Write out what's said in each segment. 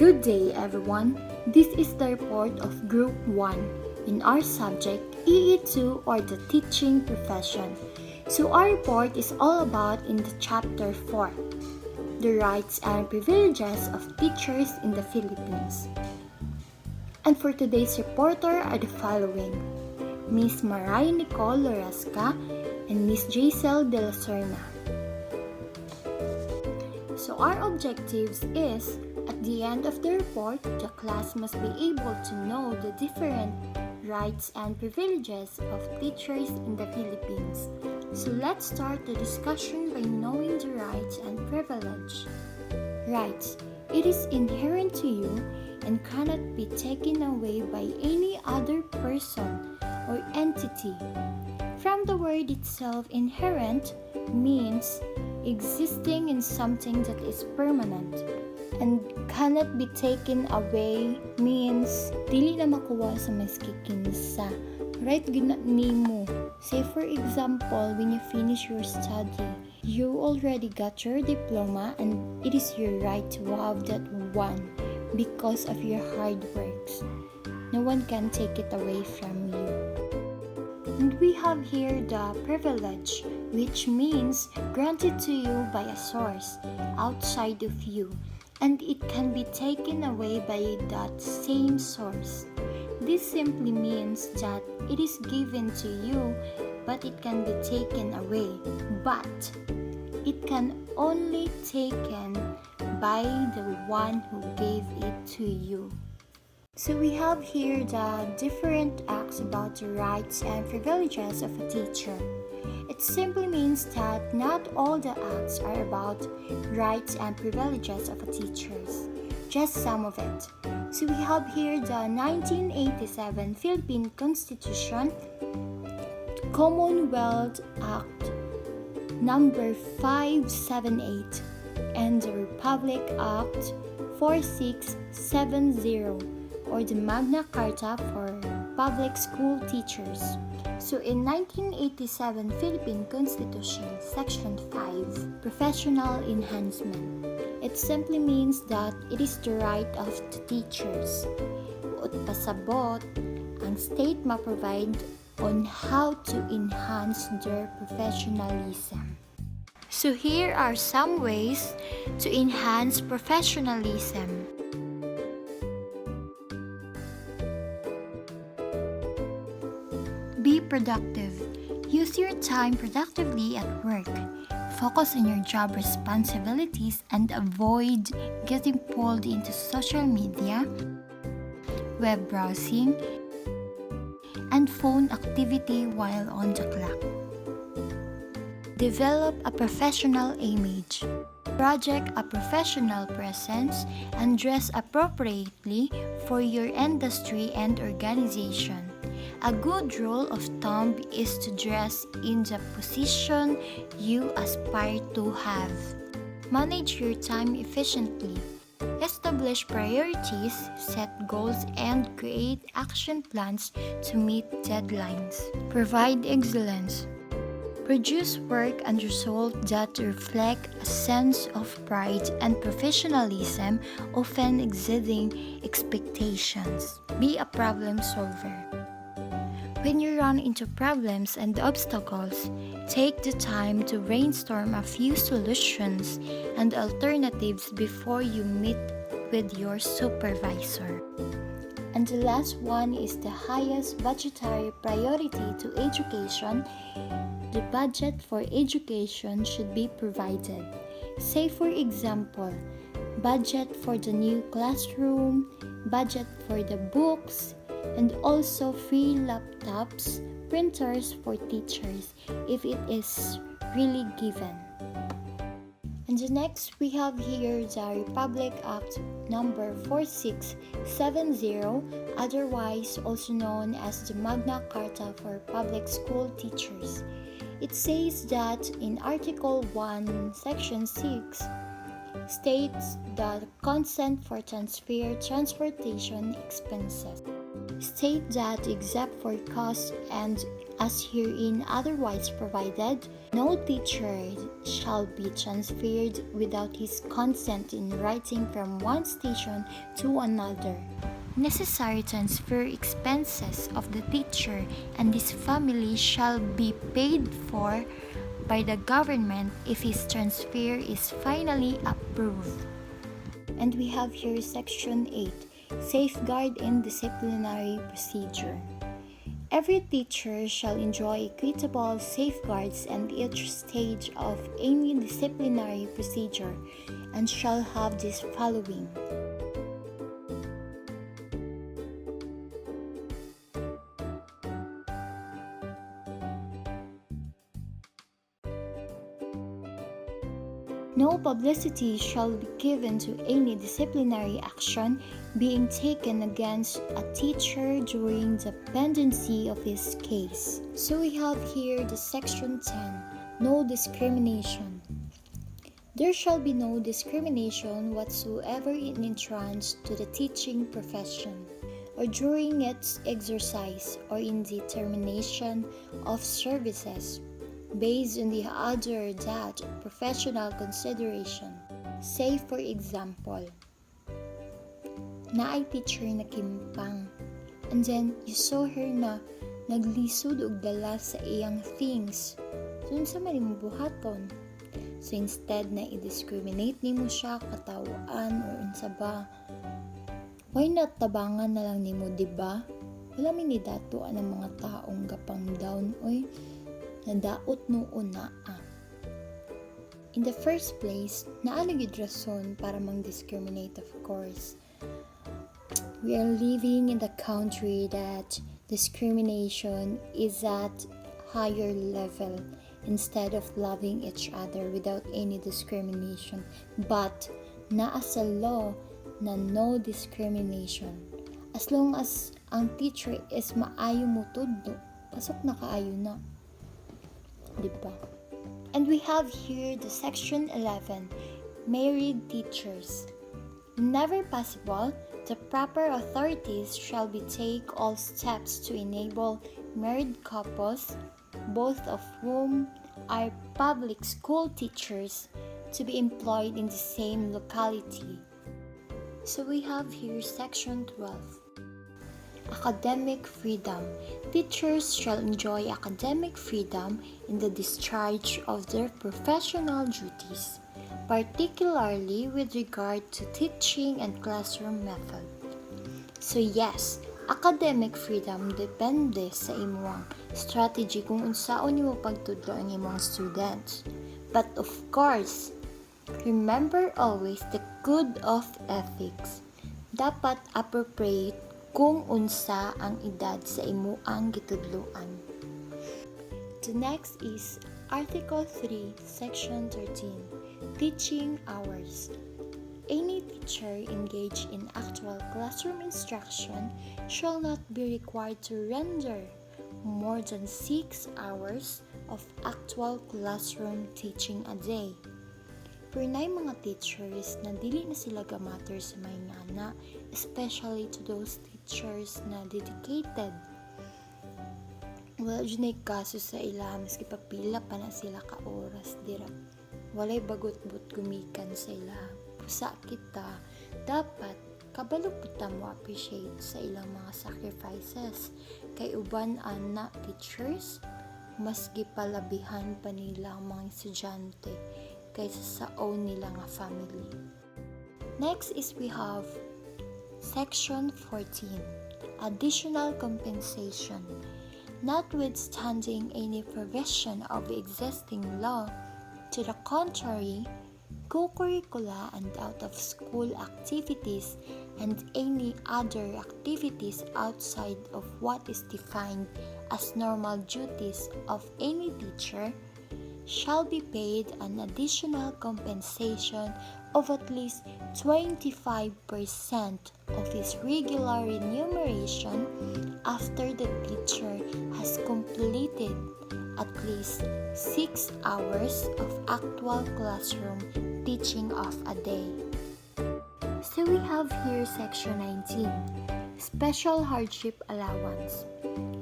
Good day, everyone. This is the report of Group 1 in our subject EE2 or the teaching profession. So our report is all about in the chapter 4, the rights and privileges of teachers in the Philippines. And for today's reporter are the following: Miss Maray Nicole Lorasca and Miss Giselle de la Serna. So our objectives is, at the end of the report, the class must be able to know the different rights and privileges of teachers in the Philippines. So let's start the discussion by knowing the rights and privilege. Rights. It is inherent to you and cannot be taken away by any other person or entity. From the word itself, inherent means existing in something that is permanent, and cannot be taken away means dili na makuha sa maski kinsa. Right gyud nimo. Say for example, when you finish your study, you already got your diploma and it is your right to have that one because of your hard works. No one can take it away from you. And we have here the privilege, which means granted to you by a source outside of you, and it can be taken away by that same source. This simply means that it is given to you, but it can be taken away. But it can only taken by the one who gave it to you. So we have here the different acts about the rights and privileges of a teacher. It simply means that not all the acts are about rights and privileges of a teachers, just some of it. So we have here the 1987 Philippine Constitution, Commonwealth Act number 578, and the Republic Act 4670, or the Magna Carta for public school teachers. So in 1987 Philippine Constitution, Section 5, Professional Enhancement. It simply means that it is the right of the teachers. Ut pasabot, ang state ma-provide on how to enhance their professionalism. So here are some ways to enhance professionalism. Be productive. Use your time productively at work. Focus on your job responsibilities and avoid getting pulled into social media, web browsing, and phone activity while on the clock. Develop a professional image. Project a professional presence and dress appropriately for your industry and organization. A good rule of thumb is to dress in the position you aspire to have. Manage your time efficiently. Establish priorities, set goals, and create action plans to meet deadlines. Provide excellence. Produce work and results that reflect a sense of pride and professionalism, often exceeding expectations. Be a problem solver. When you run into problems and obstacles, take the time to brainstorm a few solutions and alternatives before you meet with your supervisor. And the last one is the highest budgetary priority to education. The budget for education should be provided. Say for example, budget for the new classroom, budget for the books, and also free laptops, printers for teachers if it is really given. And the next we have here the Republic Act number 4670, otherwise also known as the Magna Carta for public school teachers. It says that in Article 1, Section 6, states that consent for transportation expenses. State that except for cost and as herein otherwise provided, no teacher shall be transferred without his consent in writing from one station to another. Necessary transfer expenses of the teacher and his family shall be paid for by the government if his transfer is finally approved. And we have here section 8, safeguard in disciplinary procedure. Every teacher shall enjoy equitable safeguards at each stage of any disciplinary procedure and shall have this following. No publicity shall be given to any disciplinary action being taken against a teacher during the pendency of his case. So we have here the section 10, no discrimination. There shall be no discrimination whatsoever in entrance to the teaching profession, or during its exercise, or in the termination of services, based on the other that professional consideration. Say for example, na ay teacher na kimpang, and then you saw her na naglisod og dala sa iyang things. So unsa man imong buhaton? So instead na i-discriminate nimo siya katawaan or unsa ba? Why not tabangan na lang nimo, diba? Wala mi ni datoan ang mga taong gapang down oy. Nadaot noon na. In the first place, naalagid rason para mang-discriminate, of course. We are living in the country that discrimination is at higher level instead of loving each other without any discrimination. But, naa sa law na no discrimination. As long as ang teacher is maayo mo tudlo, pasok na kaayo na. Diba? And we have here the section 11, married teachers. Whenever possible, the proper authorities shall be take all steps to enable married couples, both of whom are public school teachers, to be employed in the same locality. So we have here section 12. Academic freedom. Teachers shall enjoy academic freedom in the discharge of their professional duties, particularly with regard to teaching and classroom method. So yes, academic freedom depende sa imong strategy kung unsaon nimo pagtudlo ang imong students. But of course, remember always the code of ethics. Dapat appropriate kung unsa ang edad sa imuang gitudloan. The next is Article 3, Section 13, Teaching Hours. Any teacher engaged in actual classroom instruction shall not be required to render more than 6 hours of actual classroom teaching a day. Pero na mga teachers na dili na sila gamatter sa may ngana, especially to those teachers na dedicated. Wala dyan ay kaso sa ila, maski papila pa na sila ka oras dira. Walay bagot-but gumikan sa ila. Pusa kita, dapat kabalo kita mo appreciate sa ilang mga sacrifices. Kay uban anak teachers, mas gipalabihan pa nila ang mga estudyante kaysa sa own nila nga family. Next is we have Section 14, Additional Compensation. Notwithstanding any provision of existing law, to the contrary, co-curricular and out-of-school activities and any other activities outside of what is defined as normal duties of any teacher shall be paid an additional compensation of at least 25% of his regular remuneration after the teacher has completed at least 6 hours of actual classroom teaching of a day. So we have here section 19, special hardship allowance.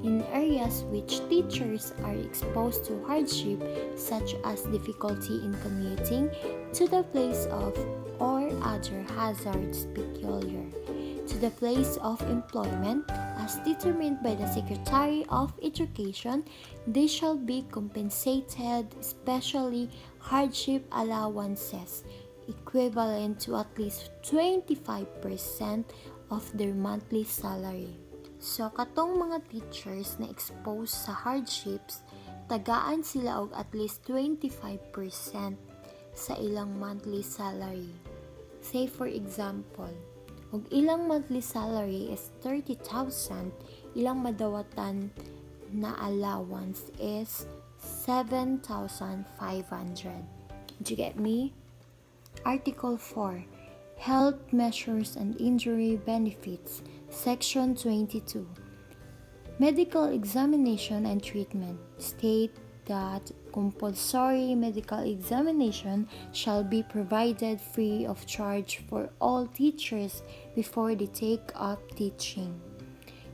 In areas which teachers are exposed to hardship, such as difficulty in commuting to the place of or other hazards peculiar to the place of employment, as determined by the Secretary of Education, they shall be compensated, especially hardship allowances, equivalent to at least 25% of their monthly salary. So, katong mga teachers na exposed sa hardships, tagaan sila og at least 25% sa ilang monthly salary. Say for example, og ilang monthly salary is 30,000, ilang madawatan na allowance is 7,500. Did you get me? Article 4. Health measures and injury benefits. Section 22. Medical examination and treatment. State that compulsory medical examination shall be provided free of charge for all teachers before they take up teaching,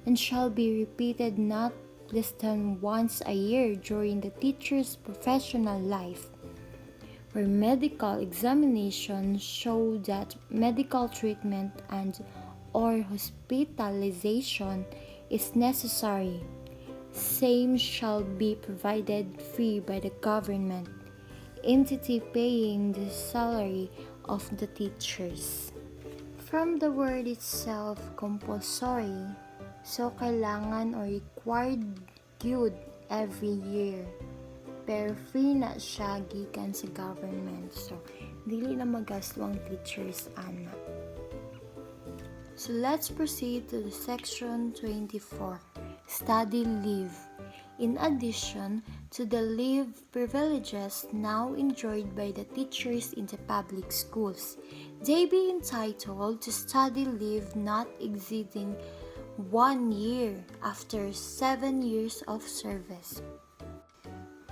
and shall be repeated not less than once a year during the teacher's professional life. Where medical examinations show that medical treatment and or hospitalization is necessary, same shall be provided free by the government entity paying the salary of the teachers. From the word itself, compulsory, so kailangan or required gyud every year. Pero free na siya gikan sa government. So, dili na magasto ang teachers ana. So, let's proceed to the section 24. Study leave. In addition to the leave privileges now enjoyed by the teachers in the public schools, they be entitled to study leave not exceeding 1 year after 7 years of service.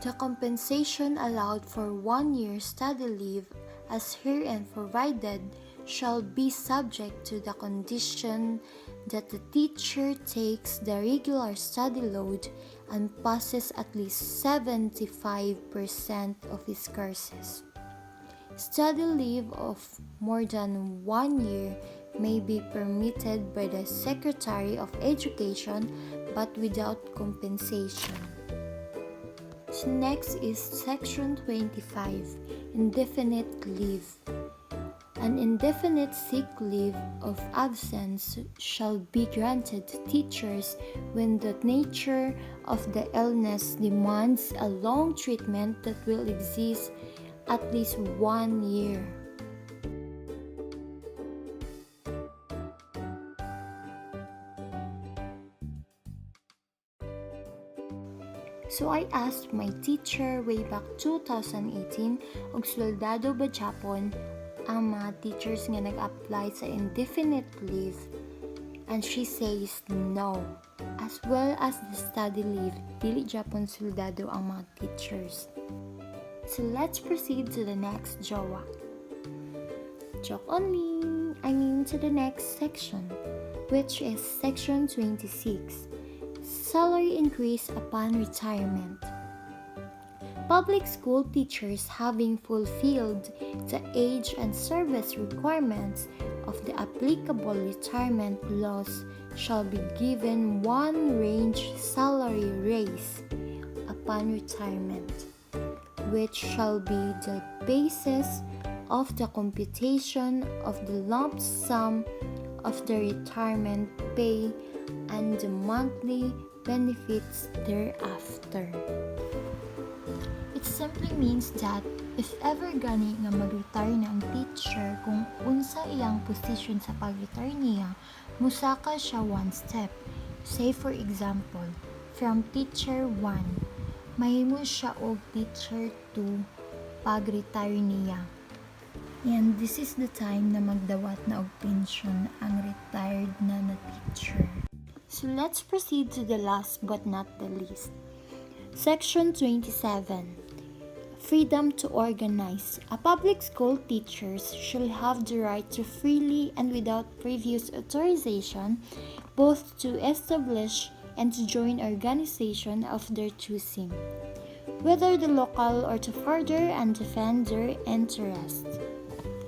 The compensation allowed for 1 year study leave as herein provided shall be subject to the condition that the teacher takes the regular study load and passes at least 75% of his courses. Study leave of more than 1 year may be permitted by the Secretary of Education but without compensation. So next is section 25, indefinite leave. An indefinite sick leave of absence shall be granted to teachers when the nature of the illness demands a long treatment that will exist at least 1 year. So I asked my teacher way back 2018 og soldado ba Japon ang mga teachers nga nag-apply sa indefinite leave, and she says no, as well as the study leave. Dili Japon soldado ang mga teachers. So let's proceed to the next jowa. Joke only, to the next section, which is section 26. Salary increase upon retirement. Public school teachers having fulfilled the age and service requirements of the applicable retirement laws shall be given one range salary raise upon retirement, which shall be the basis of the computation of the lump sum of the retirement pay and the monthly benefits thereafter. It simply means that if ever gani nga mag-retire na ang teacher, kung unsa iyang position sa pag-retire niya, musaka siya one step. Say for example, from teacher 1, mahimo siya og teacher 2 pag-retire niya. And this is the time na magdawat na og pension ang retired na teacher. So let's proceed to the last but not the least. Section 27. Freedom to organize. A public school teachers shall have the right to freely and without previous authorization both to establish and to join organization of their choosing, whether the local or to further and defend their interests.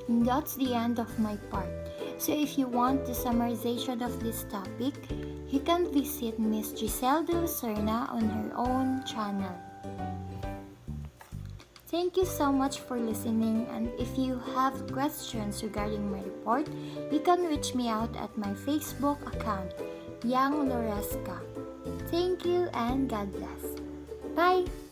And that's the end of my part. So if you want the summarization of this topic, you can visit Miss Giselle de Lucerna on her own channel. Thank you so much for listening, and if you have questions regarding my report, you can reach me out at my Facebook account, Yang Loresca. Thank you and God bless. Bye!